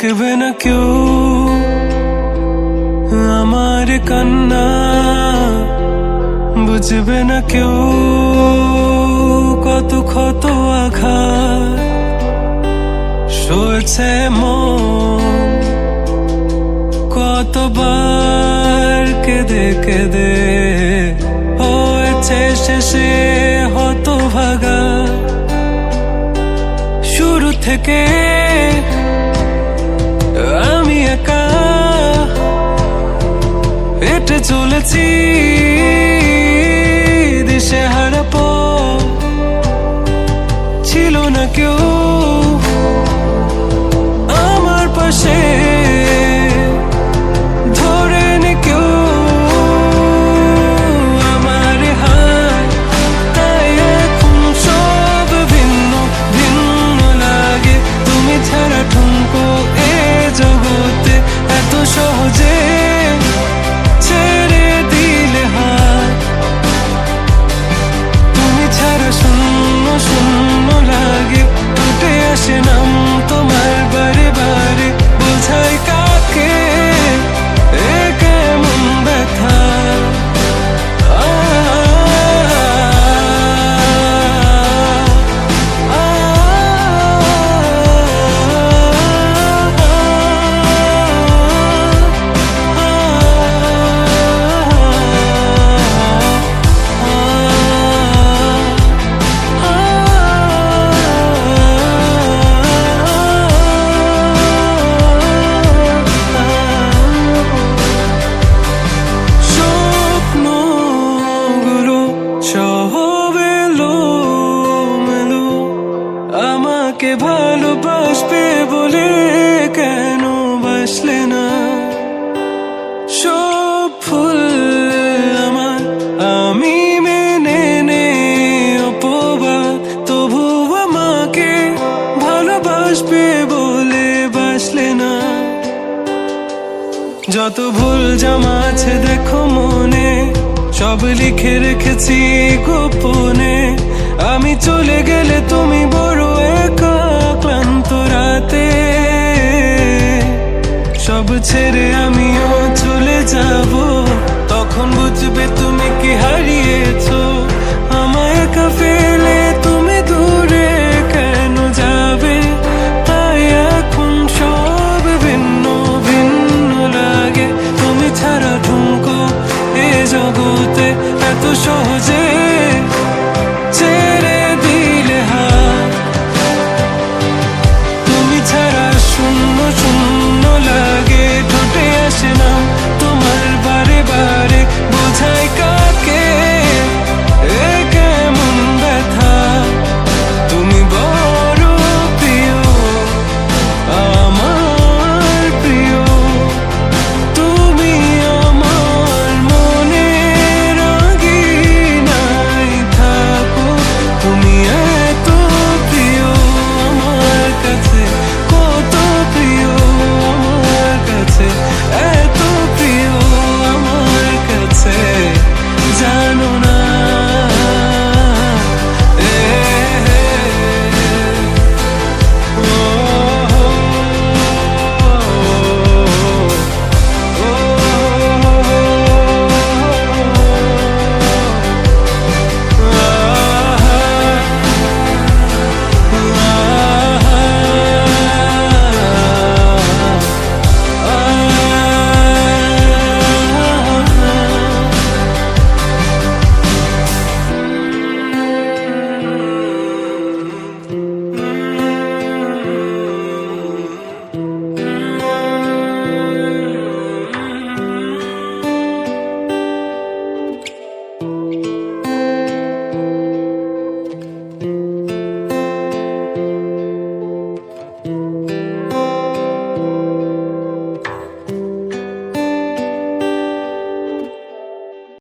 দেখবে না কেউ আমার কান্না, বুঝবে না কেউ কত ক্ষত আঘাত সয়েছে মন, কতবার কেঁদে কেঁদে হয়েছে শেষে হতভাগা। শুরু থেকে আমি একা হেঁটে চলেছি দিশেহারা পথ, ছিল না কেউ আমার পাশে, ধরে নে কেউ আমার হাত। তাই এখন সব ভিন্ন ভিন্ন লাগে, তুমি ছাড়া ঠুনকো এ জগতে এত সহজে ছেড়ে দিলে হাত। তুমি ছাড়া শূন্য শূন্য লাগে, উঠে আসে নাম তোমার বারে বারে, বোঝাই কাকে এ কেমন ব্যথা। আমাকে ভালোবাসবে বলে কেন বাসলে না? সব ফুল আমার আমি মেনে নে অপবাদ, তবু আমাকে ভালোবাসবে বলে বাসলে না। যত ভুল জামা আছে দেখো মনে, সব লিখে রেখেছি গোপনে। আমি চলে গেলে তুমি বড় একা ক্লান্ত রাতে, সব ছেড়ে আমিও চলে যাব, তখন বুঝবে তুমি কি হারিয়েছো। আমায় একা ফেলে তুমি দূরে কেন যাবে? তাই এখন সব ভিন্ন ভিন্ন লাগে, তুমি ছাড়া ঠুনকো এ জগতে এত সহজে